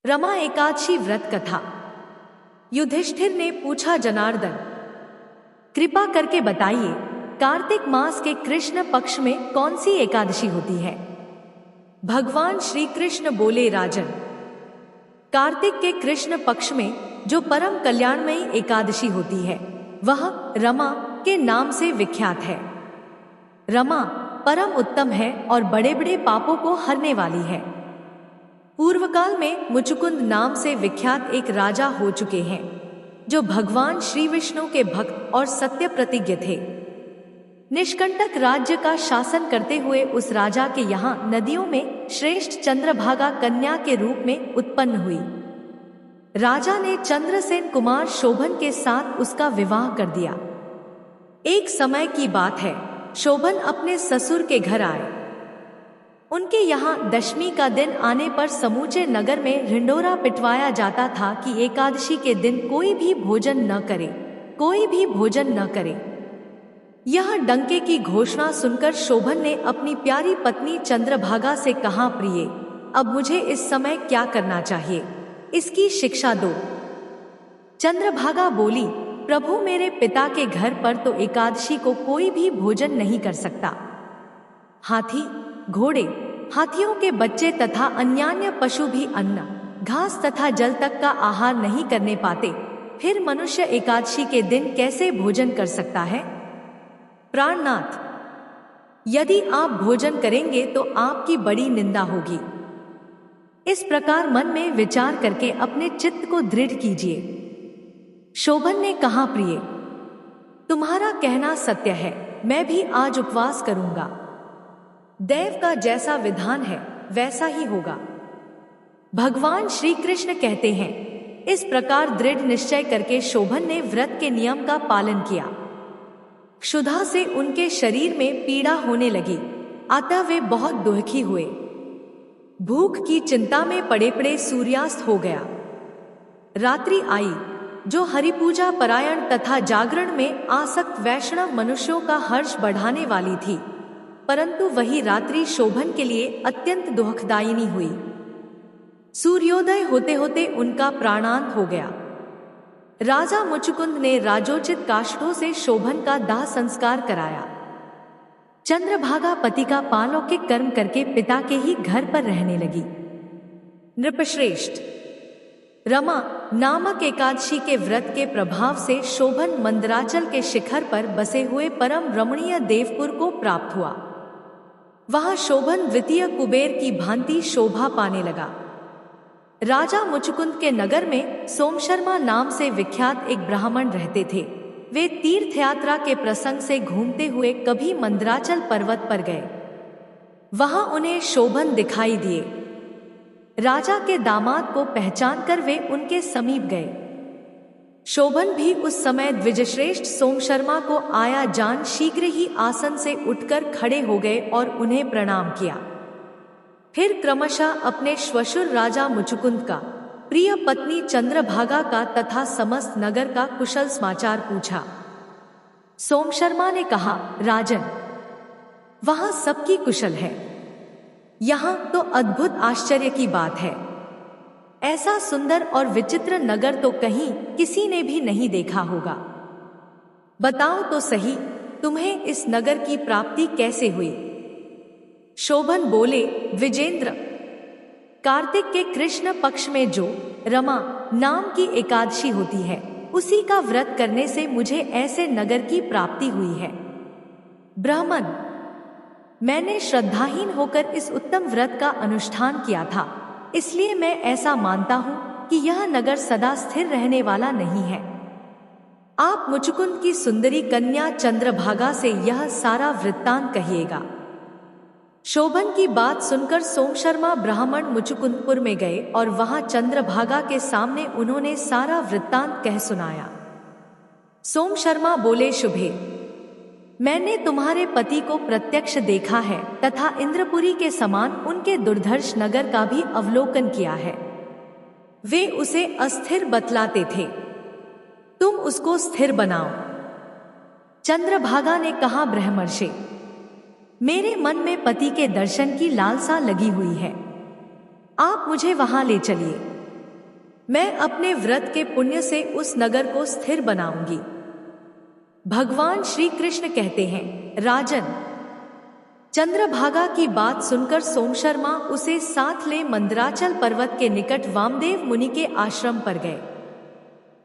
रमा एकादशी व्रत कथा। युधिष्ठिर ने पूछा, जनार्दन, कृपा करके बताइए, कार्तिक मास के कृष्ण पक्ष में कौन सी एकादशी होती है? भगवान श्री कृष्ण बोले, राजन, कार्तिक के कृष्ण पक्ष में जो परम कल्याणमयी एकादशी होती है वह रमा के नाम से विख्यात है। रमा परम उत्तम है और बड़े बड़े पापों को हरने वाली है। पूर्वकाल में मुचुकुंद नाम से विख्यात एक राजा हो चुके हैं जो भगवान श्री विष्णु के भक्त और सत्य प्रतिज्ञ थे। निष्कंटक राज्य का शासन करते हुए उस राजा के यहाँ नदियों में श्रेष्ठ चंद्रभागा कन्या के रूप में उत्पन्न हुई। राजा ने चंद्रसेन कुमार शोभन के साथ उसका विवाह कर दिया। एक समय की बात है, शोभन अपने ससुर के घर आए। उनके यहाँ दशमी का दिन आने पर समूचे नगर में ढिंढोरा पिटवाया जाता था कि एकादशी के दिन कोई भी भोजन न करे, कोई भी भोजन न करे। यह डंके की घोषणा सुनकर शोभन ने अपनी प्यारी पत्नी चंद्रभागा से कहा, प्रिय, अब मुझे इस समय क्या करना चाहिए, इसकी शिक्षा दो। चंद्रभागा बोली, प्रभु, मेरे पिता के घर पर तो एकादशी को कोई भी भोजन नहीं कर सकता। हाथी, घोड़े, हाथियों के बच्चे तथा अन्यान्य पशु भी अन्न, घास तथा जल तक का आहार नहीं करने पाते, फिर मनुष्य एकादशी के दिन कैसे भोजन कर सकता है? प्राणनाथ, यदि आप भोजन करेंगे तो आपकी बड़ी निंदा होगी। इस प्रकार मन में विचार करके अपने चित्त को दृढ़ कीजिए। शोभन ने कहा, प्रिय, तुम्हारा कहना सत्य है, मैं भी आज उपवास करूंगा। देव का जैसा विधान है वैसा ही होगा। भगवान श्री कृष्ण कहते हैं। इस प्रकार दृढ़ निश्चय करके शोभन ने व्रत के नियम का पालन किया। क्षुधा से उनके शरीर में पीड़ा होने लगी, अतः वे बहुत दुखी हुए। भूख की चिंता में पड़े पड़े सूर्यास्त हो गया। रात्रि आई, जो हरिपूजा परायण तथा जागरण में आसक्त वैष्णव मनुष्यों का हर्ष बढ़ाने वाली थी, परंतु वही रात्रि शोभन के लिए अत्यंत दुखदायिनी हुई। सूर्योदय होते होते उनका प्राणांत हो गया। राजा मुचुकुंद ने राजोचित काष्ठों से शोभन का दाह संस्कार कराया। चंद्रभागा पति का पालौकिक कर्म करके पिता के ही घर पर रहने लगी। नृपश्रेष्ठ, रमा नामक एकादशी के व्रत के प्रभाव से शोभन मंदराचल के शिखर पर बसे हुए परम रमणीय देवपुर को प्राप्त हुआ। वहां शोभन द्वितीय कुबेर की भांति शोभा पाने लगा। राजा मुचुकुंद के नगर में सोमशर्मा नाम से विख्यात एक ब्राह्मण रहते थे। वे तीर्थ यात्रा के प्रसंग से घूमते हुए कभी मंदराचल पर्वत पर गए। वहां उन्हें शोभन दिखाई दिए। राजा के दामाद को पहचानकर वे उनके समीप गए। शोभन भी उस समय द्विजश्रेष्ठ सोमशर्मा को आया जान शीघ्र ही आसन से उठकर खड़े हो गए और उन्हें प्रणाम किया। फिर क्रमशः अपने श्वशुर राजा मुचुकुंद का, प्रिय पत्नी चंद्रभागा का तथा समस्त नगर का कुशल समाचार पूछा। सोमशर्मा ने कहा, राजन, वहां सबकी कुशल है। यहाँ तो अद्भुत आश्चर्य की बात है। ऐसा सुंदर और विचित्र नगर तो कहीं किसी ने भी नहीं देखा होगा। बताओ तो सही, तुम्हें इस नगर की प्राप्ति कैसे हुई? शोभन बोले, विजेंद्र, कार्तिक के कृष्ण पक्ष में जो रमा नाम की एकादशी होती है, उसी का व्रत करने से मुझे ऐसे नगर की प्राप्ति हुई है। ब्राह्मण, मैंने श्रद्धाहीन होकर इस उत्तम व्रत का अनुष्ठान किया था, इसलिए मैं ऐसा मानता हूं कि यह नगर सदा स्थिर रहने वाला नहीं है। आप मुचुकुंद की सुंदरी कन्या चंद्रभागा से यह सारा वृत्तांत कहिएगा। शोभन की बात सुनकर सोमशर्मा ब्राह्मण मुचुकुंदपुर में गए और वहां चंद्रभागा के सामने उन्होंने सारा वृत्तांत कह सुनाया। सोमशर्मा बोले, शुभे, मैंने तुम्हारे पति को प्रत्यक्ष देखा है तथा इंद्रपुरी के समान उनके दुर्धर्ष नगर का भी अवलोकन किया है। वे उसे अस्थिर बतलाते थे, तुम उसको स्थिर बनाओ। चंद्रभागा ने कहा, ब्रह्मर्षि, मेरे मन में पति के दर्शन की लालसा लगी हुई है, आप मुझे वहां ले चलिए। मैं अपने व्रत के पुण्य से उस नगर को स्थिर बनाऊंगी। भगवान श्री कृष्ण कहते हैं, राजन, चंद्रभागा की बात सुनकर सोमशर्मा उसे साथ ले मंदराचल पर्वत के निकट वामदेव मुनि के आश्रम पर गए।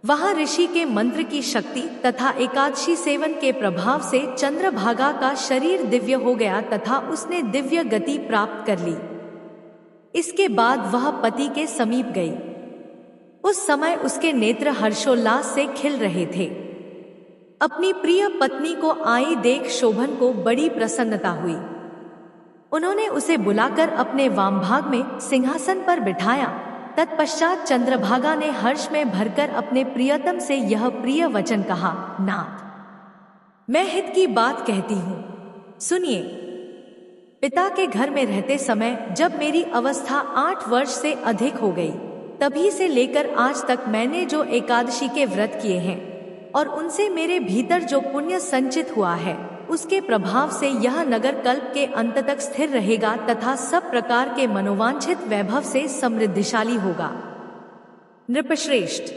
वहां ऋषि के मंत्र की शक्ति तथा एकादशी सेवन के प्रभाव से चंद्रभागा का शरीर दिव्य हो गया तथा उसने दिव्य गति प्राप्त कर ली। इसके बाद वह पति के समीप गई। उस समय उसके नेत्र हर्षोल्लास से खिल रहे थे। अपनी प्रिय पत्नी को आई देख शोभन को बड़ी प्रसन्नता हुई। उन्होंने उसे बुलाकर अपने वामभाग में सिंहासन पर बिठाया। तत्पश्चात चंद्रभागा ने हर्ष में भरकर अपने प्रियतम से यह प्रिय वचन कहा, नाथ, मैं हित की बात कहती हूँ, सुनिए। पिता के घर में रहते समय जब मेरी अवस्था 8 वर्ष से अधिक हो गई, तभी से लेकर आज तक मैंने जो एकादशी के व्रत किए हैं और उनसे मेरे भीतर जो पुण्य संचित हुआ है, उसके प्रभाव से यह नगर कल्प के अंत तक स्थिर रहेगा तथा सब प्रकार के मनोवांछित वैभव से समृद्धिशाली होगा। नृपश्रेष्ठ,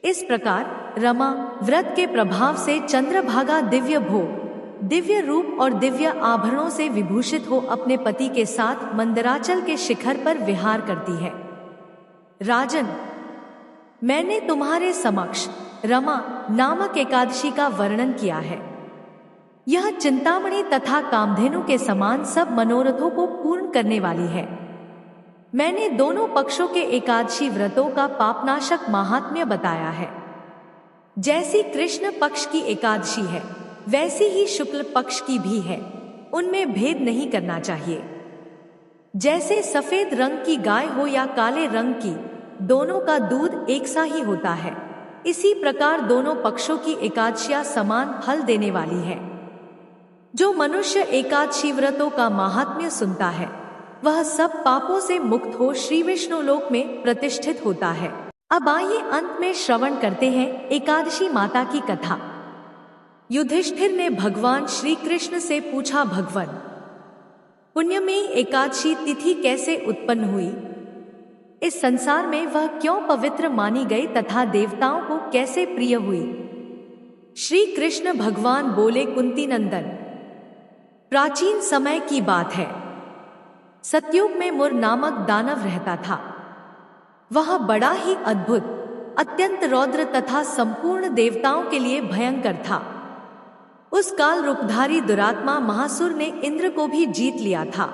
इस प्रकार रमा व्रत के प्रभाव से चंद्रभागा दिव्य भोग, दिव्य रूप और दिव्य आभरणों से विभूषित हो अपने पति के साथ मंदराचल के शिखर पर विहार करती है। राजन, मैंने तुम्हारे समक्ष रमा नामक एकादशी का वर्णन किया है। यह चिंतामणि तथा कामधेनु के समान सब मनोरथों को पूर्ण करने वाली है। मैंने दोनों पक्षों के एकादशी व्रतों का पापनाशक महात्म्य बताया है। जैसी कृष्ण पक्ष की एकादशी है, वैसी ही शुक्ल पक्ष की भी है, उनमें भेद नहीं करना चाहिए। जैसे सफेद रंग की गाय हो या काले रंग की, दोनों का दूध एक सा ही होता है, इसी प्रकार दोनों पक्षों की एकादशियां समान फल देने वाली है। जो मनुष्य एकादशी व्रतों का महात्म्य सुनता है, वह सब पापों से मुक्त हो श्री विष्णु लोक में प्रतिष्ठित होता है। अब आइए अंत में श्रवण करते हैं एकादशी माता की कथा। युधिष्ठिर ने भगवान श्री कृष्ण से पूछा, भगवान, पुण्यमयी एकादशी तिथि कैसे उत्पन्न हुई? इस संसार में वह क्यों पवित्र मानी गई तथा देवताओं को कैसे प्रिय हुई? श्री कृष्ण भगवान बोले, कुंती नंदन, प्राचीन समय की बात है। सतयुग में मुर नामक दानव रहता था। वह बड़ा ही अद्भुत, अत्यंत रौद्र तथा संपूर्ण देवताओं के लिए भयंकर था। उस काल रूपधारी दुरात्मा महासुर ने इंद्र को भी जीत लिया था।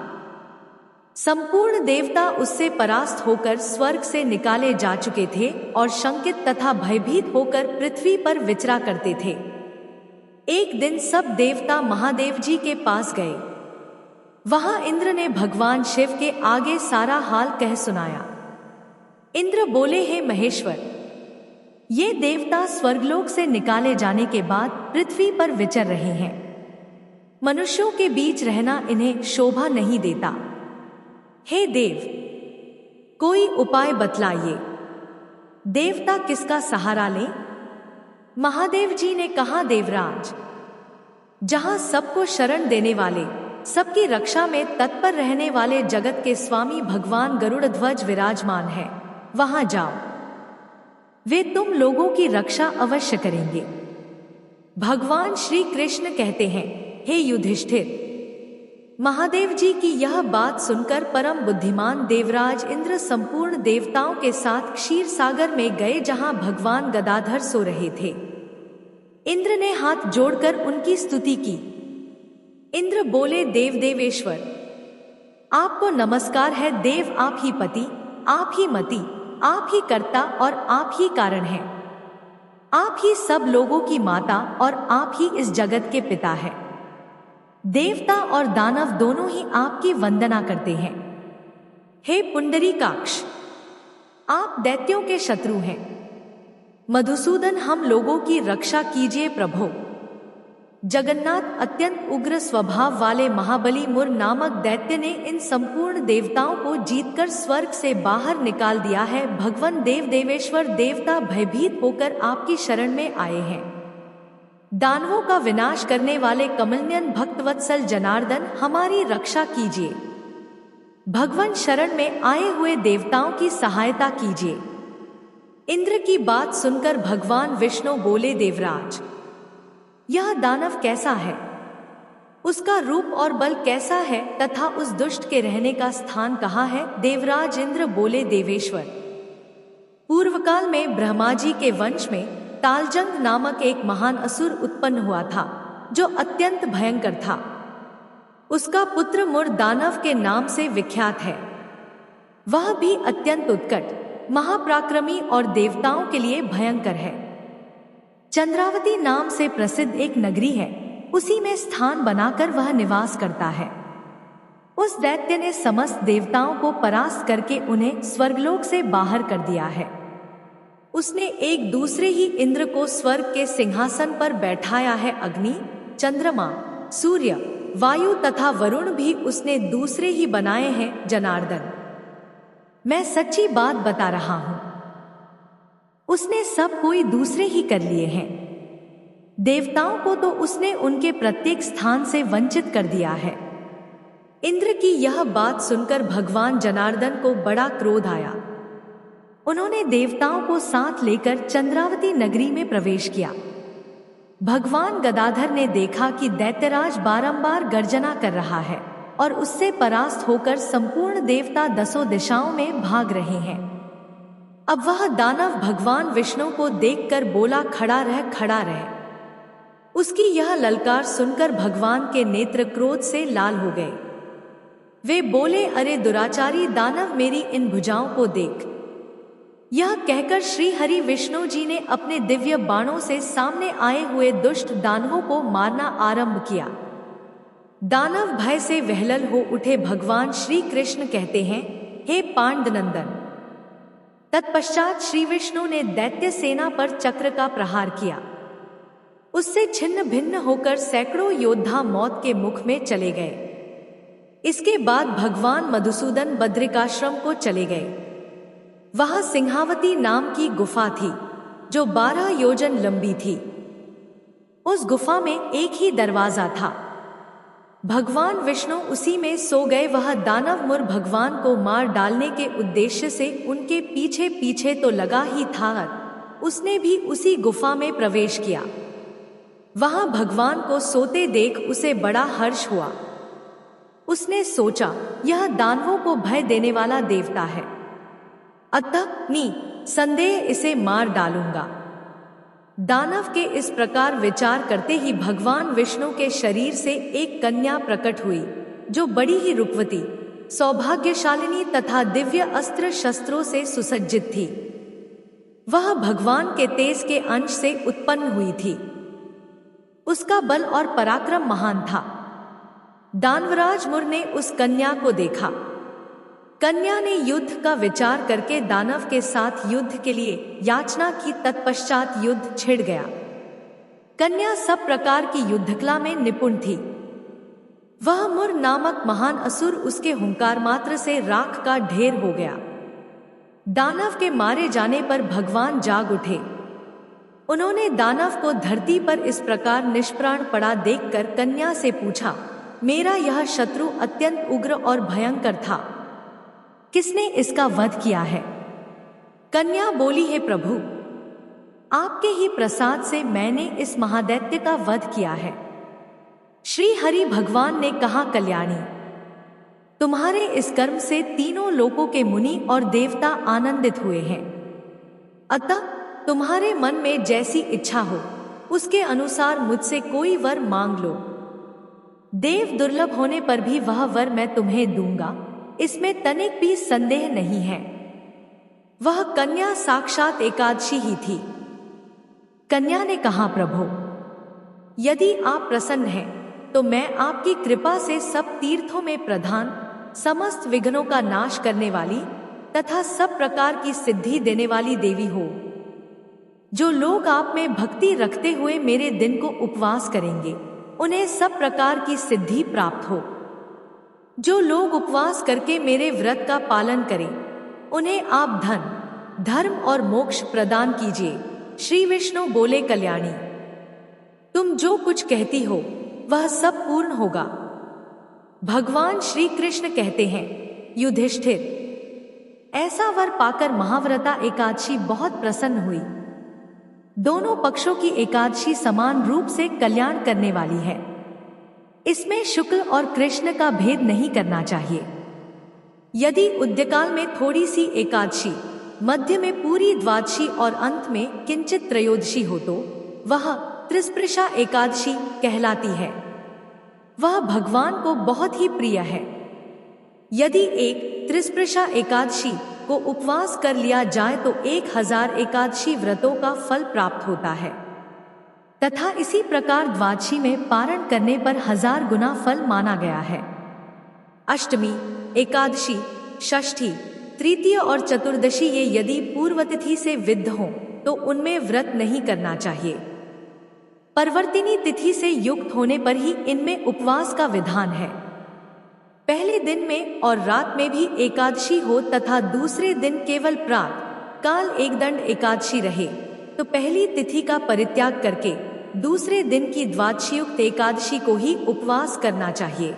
संपूर्ण देवता उससे परास्त होकर स्वर्ग से निकाले जा चुके थे और शंकित तथा भयभीत होकर पृथ्वी पर विचरा करते थे। एक दिन सब देवता महादेव जी के पास गए। वहां इंद्र ने भगवान शिव के आगे सारा हाल कह सुनाया। इंद्र बोले, हे महेश्वर, ये देवता स्वर्गलोक से निकाले जाने के बाद पृथ्वी पर विचर रहे हैं। मनुष्यों के बीच रहना इन्हें शोभा नहीं देता। हे देव, कोई उपाय बतलाइए। देवता किसका सहारा लें? महादेव जी ने कहा, देवराज, जहां सबको शरण देने वाले, सबकी रक्षा में तत्पर रहने वाले जगत के स्वामी भगवान गरुड़ध्वज विराजमान है, वहां जाओ। वे तुम लोगों की रक्षा अवश्य करेंगे। भगवान श्री कृष्ण कहते हैं, हे युधिष्ठिर, महादेव जी की यह बात सुनकर परम बुद्धिमान देवराज इंद्र संपूर्ण देवताओं के साथ क्षीर सागर में गए, जहां भगवान गदाधर सो रहे थे। इंद्र ने हाथ जोड़कर उनकी स्तुति की। इंद्र बोले, देव देवेश्वर, आपको नमस्कार है। देव, आप ही पति, आप ही मति, आप ही कर्ता और आप ही कारण हैं। आप ही सब लोगों की माता और आप ही इस जगत के पिता हैं। देवता और दानव दोनों ही आपकी वंदना करते हैं। हे पुंडरीकाक्ष, आप दैत्यों के शत्रु हैं। मधुसूदन, हम लोगों की रक्षा कीजिए प्रभो। जगन्नाथ, अत्यंत उग्र स्वभाव वाले महाबली मुर नामक दैत्य ने इन संपूर्ण देवताओं को जीतकर स्वर्ग से बाहर निकाल दिया है। भगवान देव देवेश्वर, देवता भयभीत होकर आपकी शरण में आए हैं। दानवों का विनाश करने वाले कमलनयन भक्तवत्सल जनार्दन, हमारी रक्षा कीजिए। भगवान शरण में आए हुए देवताओं की सहायता कीजिए। इंद्र की बात सुनकर भगवान विष्णु बोले, देवराज, यह दानव कैसा है, उसका रूप और बल कैसा है तथा उस दुष्ट के रहने का स्थान कहाँ है। देवराज इंद्र बोले, देवेश्वर, पूर्वकाल में ब्रह्मा जी के वंश में तालजंग नामक एक महान असुर उत्पन्न हुआ था, जो अत्यंत भयंकर था। उसका पुत्र मुर दानव के नाम से विख्यात है। वह भी अत्यंत उत्कट, महापराक्रमी और देवताओं के लिए भयंकर है। चंद्रावती नाम से प्रसिद्ध एक नगरी है, उसी में स्थान बनाकर वह निवास करता है। उस दैत्य ने समस्त देवताओं को परास्त करके उन्हें स्वर्गलोक से बाहर कर दिया है। उसने एक दूसरे ही इंद्र को स्वर्ग के सिंहासन पर बैठाया है। अग्नि, चंद्रमा, सूर्य, वायु तथा वरुण भी उसने दूसरे ही बनाए हैं। जनार्दन, मैं सच्ची बात बता रहा हूं, उसने सब कोई दूसरे ही कर लिए हैं। देवताओं को तो उसने उनके प्रत्येक स्थान से वंचित कर दिया है। इंद्र की यह बात सुनकर भगवान जनार्दन को बड़ा क्रोध आया। उन्होंने देवताओं को साथ लेकर चंद्रावती नगरी में प्रवेश किया। भगवान गदाधर ने देखा कि दैत्यराज बारंबार गर्जना कर रहा है और उससे परास्त होकर संपूर्ण देवता दसों दिशाओं में भाग रहे हैं। अब वह दानव भगवान विष्णु को देखकर बोला, खड़ा रह, खड़ा रह। उसकी यह ललकार सुनकर भगवान के नेत्र क्रोध से लाल हो गए। वे बोले, अरे दुराचारी दानव, मेरी इन भुजाओं को देख। यह कहकर श्री हरि विष्णु जी ने अपने दिव्य बाणों से सामने आए हुए दुष्ट दानवों को मारना आरंभ किया। दानव भय से विह्वल हो उठे। भगवान श्री कृष्ण कहते हैं, हे पांडनंदन। तत्पश्चात श्री विष्णु ने दैत्य सेना पर चक्र का प्रहार किया। उससे छिन्न भिन्न होकर सैकड़ों योद्धा मौत के मुख में चले गए। इसके बाद भगवान मधुसूदन बद्रिकाश्रम को चले गए। वहां सिंहावती नाम की गुफा थी, जो 12 योजन लंबी थी। उस गुफा में एक ही दरवाजा था। भगवान विष्णु उसी में सो गए। वह दानव मुर भगवान को मार डालने के उद्देश्य से उनके पीछे पीछे तो लगा ही था, उसने भी उसी गुफा में प्रवेश किया। वहां भगवान को सोते देख उसे बड़ा हर्ष हुआ। उसने सोचा, यह दानवों को भय देने वाला देवता है, अतः निसंदेह इसे मार डालूंगा। दानव के इस प्रकार विचार करते ही भगवान विष्णु के शरीर से एक कन्या प्रकट हुई, जो बड़ी ही रूपवती, सौभाग्यशालिनी तथा दिव्य अस्त्र शस्त्रों से सुसज्जित थी। वह भगवान के तेज के अंश से उत्पन्न हुई थी। उसका बल और पराक्रम महान था। दानवराज मुर ने उस कन्या को देखा। कन्या ने युद्ध का विचार करके दानव के साथ युद्ध के लिए याचना की। तत्पश्चात युद्ध छिड़ गया। कन्या सब प्रकार की युद्धकला में निपुण थी। वह मुर नामक महान असुर उसके हुंकार मात्र से राख का ढेर हो गया। दानव के मारे जाने पर भगवान जाग उठे। उन्होंने दानव को धरती पर इस प्रकार निष्प्राण पड़ा देखकर कन्या से पूछा, मेरा यह शत्रु अत्यंत उग्र और भयंकर था, किसने इसका वध किया है? कन्या बोली, हे प्रभु, आपके ही प्रसाद से मैंने इस महादैत्य का वध किया है। श्री हरि भगवान ने कहा, कल्याणी, तुम्हारे इस कर्म से तीनों लोकों के मुनि और देवता आनंदित हुए हैं। अतः तुम्हारे मन में जैसी इच्छा हो उसके अनुसार मुझसे कोई वर मांग लो। देव दुर्लभ होने पर भी वह वर मैं तुम्हें दूंगा, इसमें तनिक भी संदेह नहीं है। वह कन्या साक्षात एकादशी ही थी। कन्या ने कहा, प्रभु, यदि आप प्रसन्न हैं तो मैं आपकी कृपा से सब तीर्थों में प्रधान, समस्त विघ्नों का नाश करने वाली तथा सब प्रकार की सिद्धि देने वाली देवी हो। जो लोग आप में भक्ति रखते हुए मेरे दिन को उपवास करेंगे, उन्हें सब प्रकार की सिद्धि प्राप्त हो। जो लोग उपवास करके मेरे व्रत का पालन करें, उन्हें आप धन, धर्म और मोक्ष प्रदान कीजिए। श्री विष्णु बोले, कल्याणी, तुम जो कुछ कहती हो वह सब पूर्ण होगा। भगवान श्री कृष्ण कहते हैं, युधिष्ठिर, ऐसा वर पाकर महाव्रता एकादशी बहुत प्रसन्न हुई। दोनों पक्षों की एकादशी समान रूप से कल्याण करने वाली है। इसमें शुक्ल और कृष्ण का भेद नहीं करना चाहिए। यदि उद्यकाल में थोड़ी सी एकादशी, मध्य में पूरी द्वादशी और अंत में किंचित त्रयोदशी हो तो वह त्रिस्पृशा एकादशी कहलाती है। वह भगवान को बहुत ही प्रिय है। यदि एक त्रिस्पृशा एकादशी को उपवास कर लिया जाए तो 1000 एकादशी व्रतों का फल प्राप्त होता है तथा इसी प्रकार द्वादशी में पारण करने पर 1000 गुना फल माना गया है। अष्टमी, एकादशी, षष्ठी, तृतीय और चतुर्दशी ये यदि पूर्व तिथि से विद्ध हों तो उनमें व्रत नहीं करना चाहिए। परवर्तिनी तिथि से युक्त होने पर ही इनमें उपवास का विधान है। पहले दिन में और रात में भी एकादशी हो तथा दूसरे दिन केवल प्रातः काल एकदंड एकादशी रहे तो पहली तिथि का परित्याग करके दूसरे दिन की द्वादशीयुक्त एकादशी को ही उपवास करना चाहिए।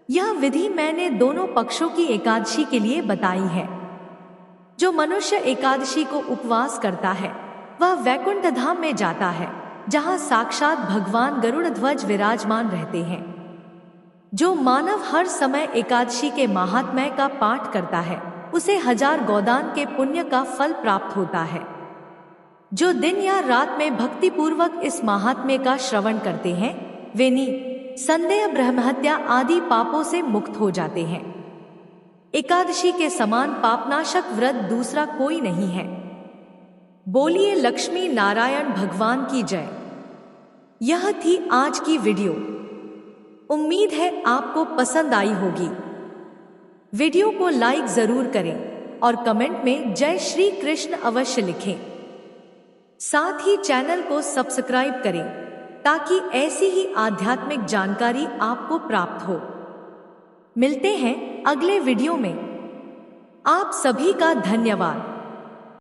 यह विधि मैंने दोनों पक्षों की एकादशी के लिए बताई है। जो मनुष्य एकादशी को उपवास करता है वह वैकुंठ धाम में जाता है, जहां साक्षात भगवान गरुड़ ध्वज विराजमान रहते हैं। जो मानव हर समय एकादशी के महात्म्य का पाठ करता है उसे 1000 गोदान के पुण्य का फल प्राप्त होता है। जो दिन या रात में भक्ति पूर्वक इस महात्म्य का श्रवण करते हैं वे संदेह, ब्रह्महत्या आदि पापों से मुक्त हो जाते हैं। एकादशी के समान पापनाशक व्रत दूसरा कोई नहीं है। बोलिए लक्ष्मी नारायण भगवान की जय। यह थी आज की वीडियो। उम्मीद है आपको पसंद आई होगी। वीडियो को लाइक जरूर करें और कमेंट में जय श्री कृष्ण अवश्य लिखें। साथ ही चैनल को सब्सक्राइब करें ताकि ऐसी ही आध्यात्मिक जानकारी आपको प्राप्त हो। मिलते हैं अगले वीडियो में। आप सभी का धन्यवाद।